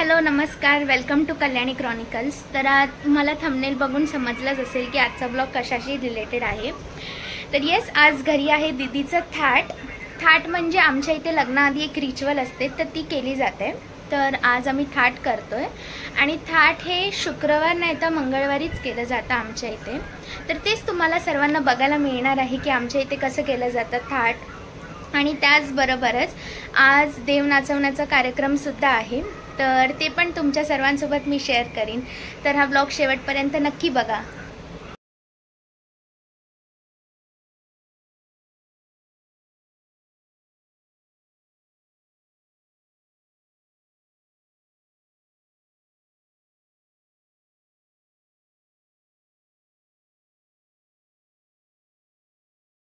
Hello नमस्कार, welcome to Kalyani chronicles. तर तुम्हाला थंबनेल बघून समजलंच असेल की आजचा ब्लॉग कशाशी रिलेटेड आहे। तर येस, आज घरी आहे दीदीचं थाट म्हणजे आमच्या इथे लग्नाआधी एक रिच्युअल असते तर ती केली जाते। तर आज आम्ही थाट करतोय आणि थाट हे शुक्रवार नाही तर मंगळवारीच केलं जातं आमच्या इथे। तर तेच तुम्हाला सर्वांना बघायला मिळणार आहे की आमच्या इथे कसं केलं जातं थाट। आणि त्याचबरोबरच आज देव नाचवण्याचा कार्यक्रम सुद्धा आहे, तर ते पण तुमच्या सर्वांसोबत मी शेअर करीन। तर हा ब्लॉग शेवटपर्यंत नक्की बघा।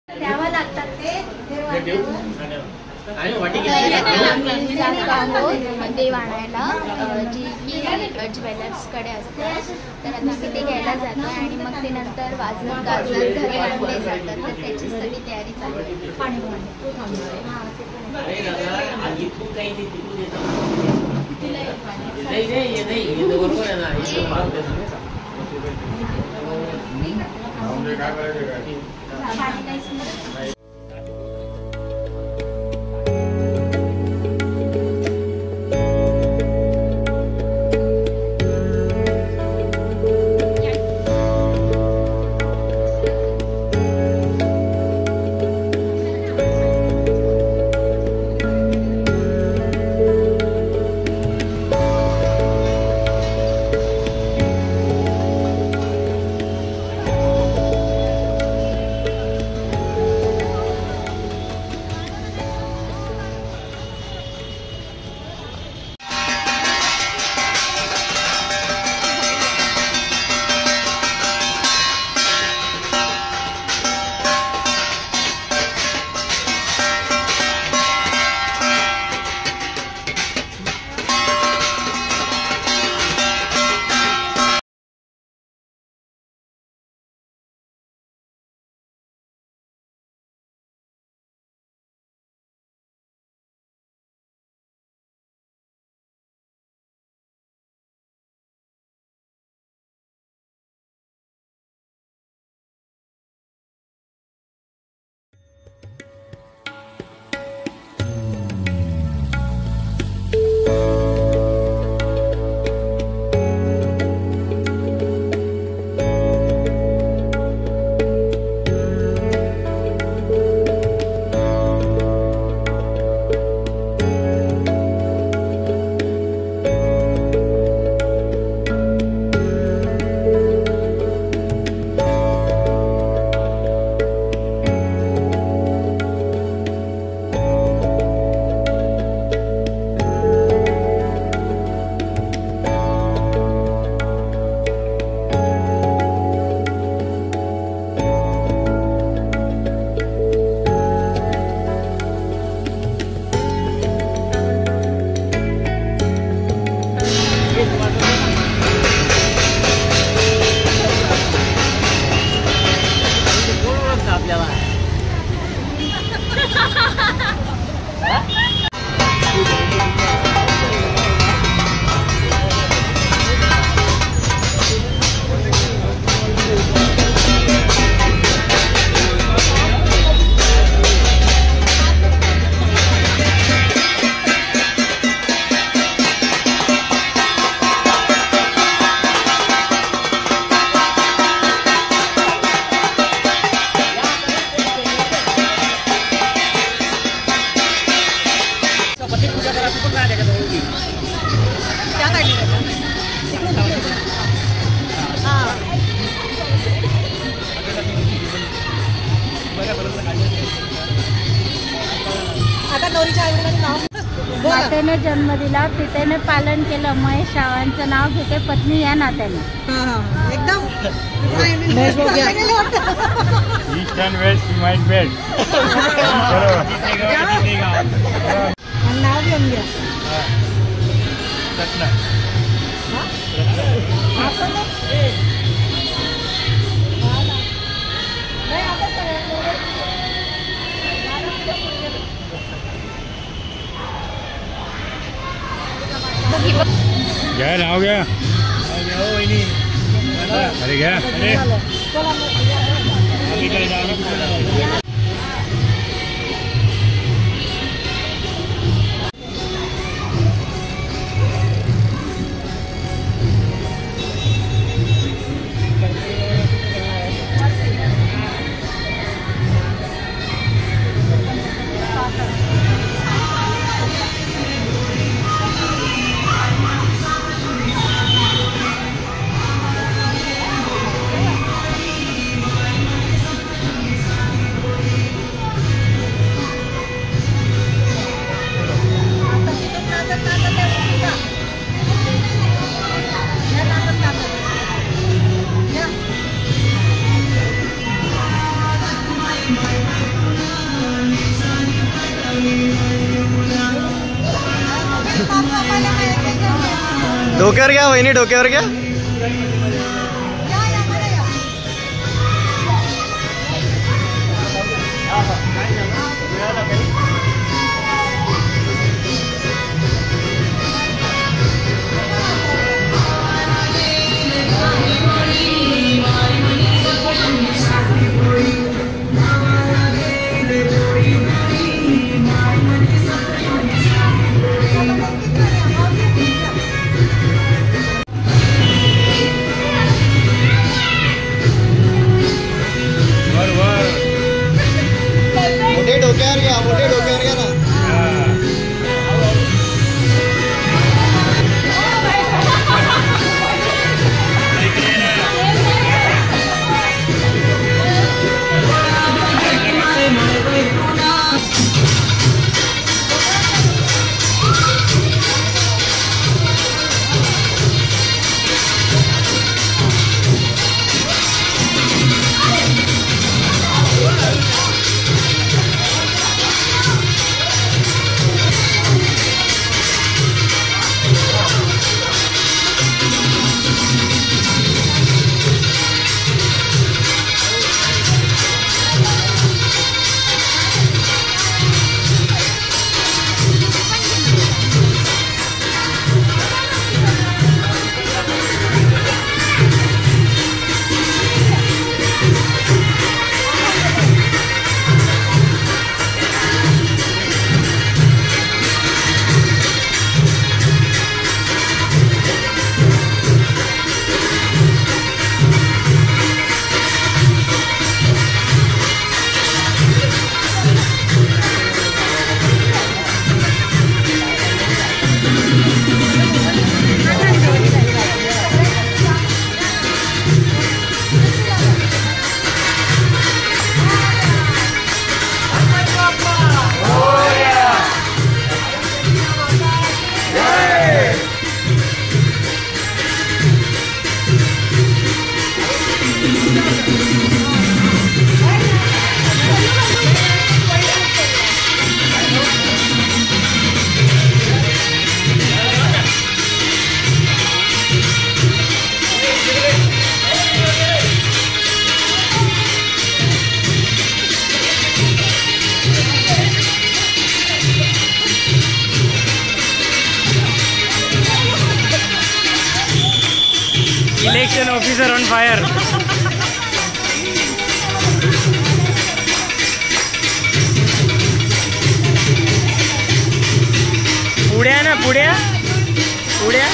द्यावं लागतात ते देव आणायला जी की ज्वेलर्सकडे असते। तर आता आम्ही ते घ्यायला जातो आणि मग ते नंतर वाजत गाजत घरी आणले जातात। तर त्याची सगळी तयारी चालू आहे। मातेने जन्म दिला, पितेने पालन केलं, महेश रावांचं नाव घेते पत्नी या नात्याने। एकदम east and west might best नाव घेऊन घ्या। बघी काय नाव घ्या. अरे घ्या. डोक्यावर घ्या वहिनी, डोक्यावर घ्या. मोठे डोक्यावर घ्या, मोठे डोक्यावर घ्या ना. Election officer on fire. पुड्या ना पुड्या पुड्या.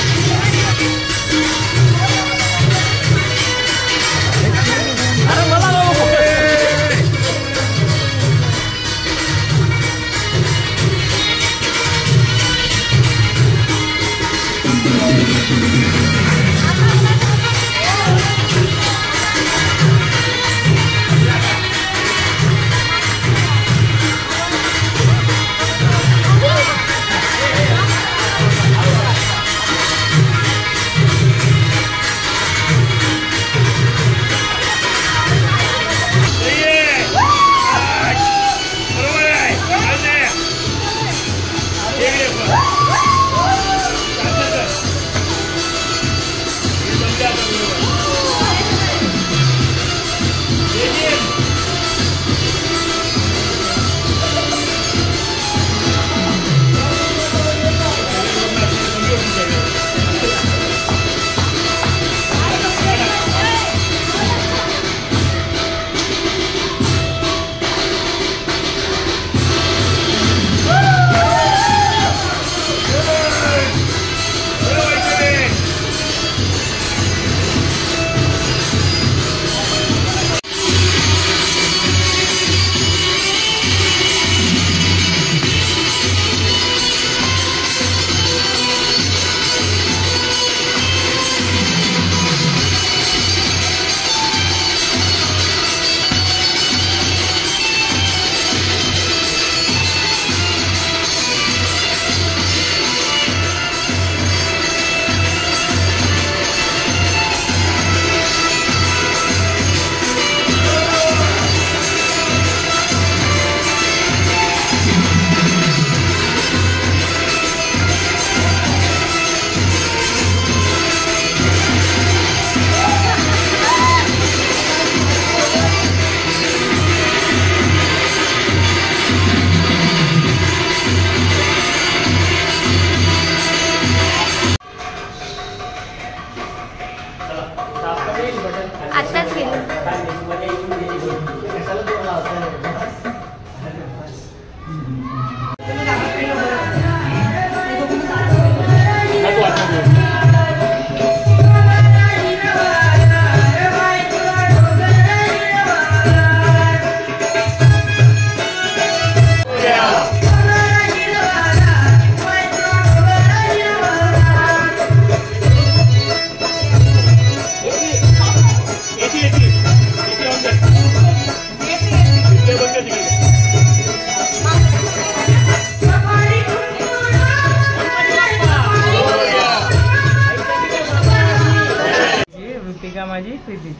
राधिका माझी प्रीती.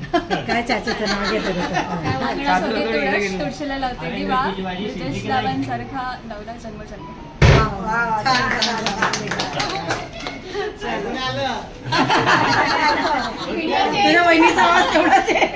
काय चाचीचं नाव घेतो तुळशीला लावते दिवा रितेश रावांसारखा नवरा जन्मजन्म. तुझ्या वहिनीचा आवाज तेवढाच आहे.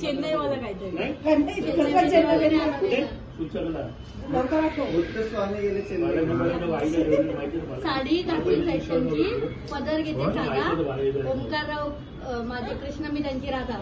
चेन्नई वाला काहीतरी साडी काठी फॅशनची पदर घेते साधा ओंकारराव माझे कृष्ण मी त्यांची राधा.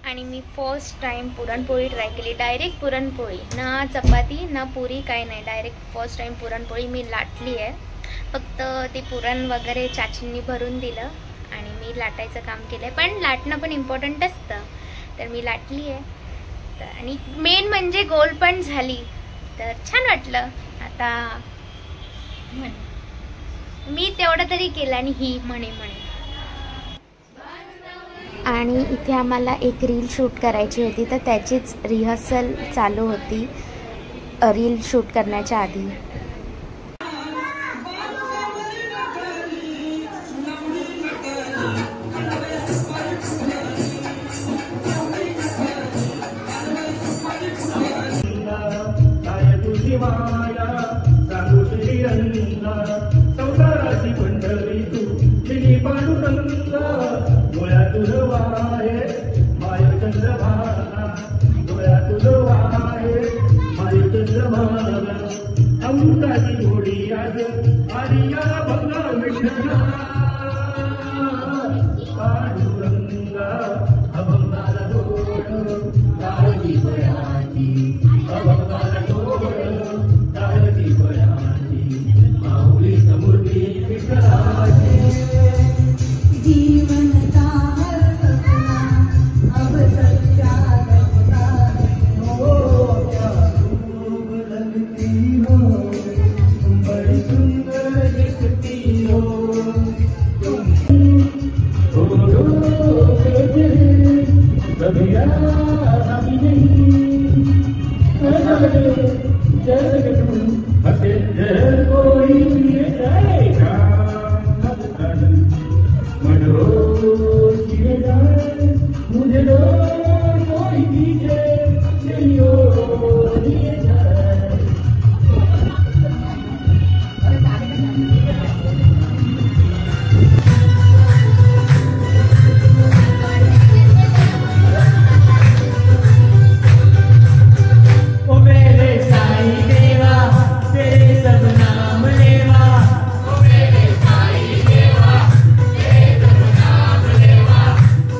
आणि मी फर्स्ट टाइम पुरणपोळी ट्राय केली. डायरेक्ट पुरणपोळी, ना चपाती ना पुरी, काही नाही, डायरेक्ट फर्स्ट टाइम पुरणपोळी मी लाटली आहे. फक्त ते पुरण वगैरे चाचींनी भरून दिलं आणि मी लाटायचं काम केलं आहे. पण लाटणं पण इम्पॉर्टंट असतं, तर मी लाटली आहे. तर आणि मेन म्हणजे गोल पण झाली, तर छान वाटलं. आता मी तेवढं तरी केलं आणि ही म्हणे. आणि इथे आम्हाला एक रील शूट करायची होती, तर त्याचीच रिहर्सल चालू होती रील शूट करण्याच्या आधी.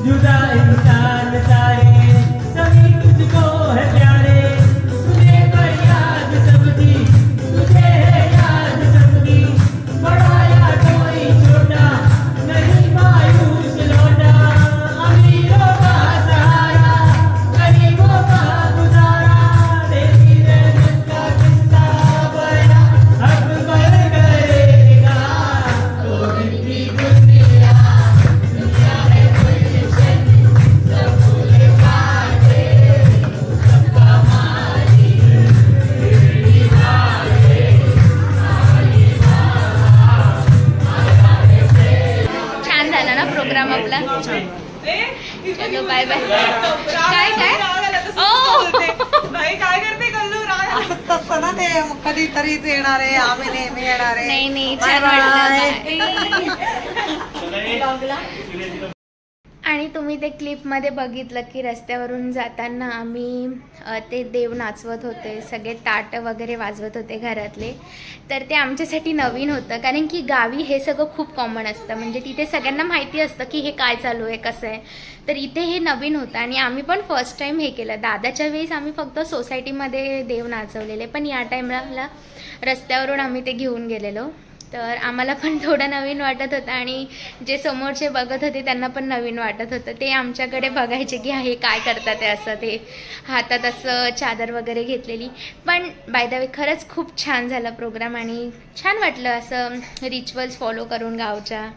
जुदा इंसान चलो बाय बाय. काय काय काय करते कल्लू असंच असतं ना ते, कधीतरीच येणार आहे, आम्ही नेहमी येणार आहे. नाही नाही Bye छान bye. वाटलं. आणि तुम्ही ते क्लिपमध्ये बघितलं की रस्त्यावरून जाताना आम्ही ते देव नाचवत होते, सगळे ताट वगैरे वाजवत होते घरातले. तर ते आमच्यासाठी नवीन होतं, कारण की गावी हे सगळं खूप कॉमन असतं, म्हणजे तिथे सगळ्यांना माहिती असतं की हे काय चालू आहे, कसं आहे. तर इथे हे नवीन होतं आणि आम्ही पण फर्स्ट टाईम हे केलं. दादाच्या वेळेस आम्ही फक्त सोसायटीमध्ये देव नाचवलेले, पण या टाईमला रस्त्यावरून आम्ही ते घेऊन गेलेलो. तर आम्हाला पण थोडं नवीन वाटत होतं आणि जे समोरचे बघत होते त्यांना पण नवीन वाटत होतं. ते आमच्याकडे बघायचे की हे काय करतात ते, असं ते हातात असं चादर वगैरे घेतलेली. पण बाय द वे खरंच खूप छान झाला प्रोग्राम आणि छान वाटलं असं रिच्युअल्स फॉलो करून गावच्या.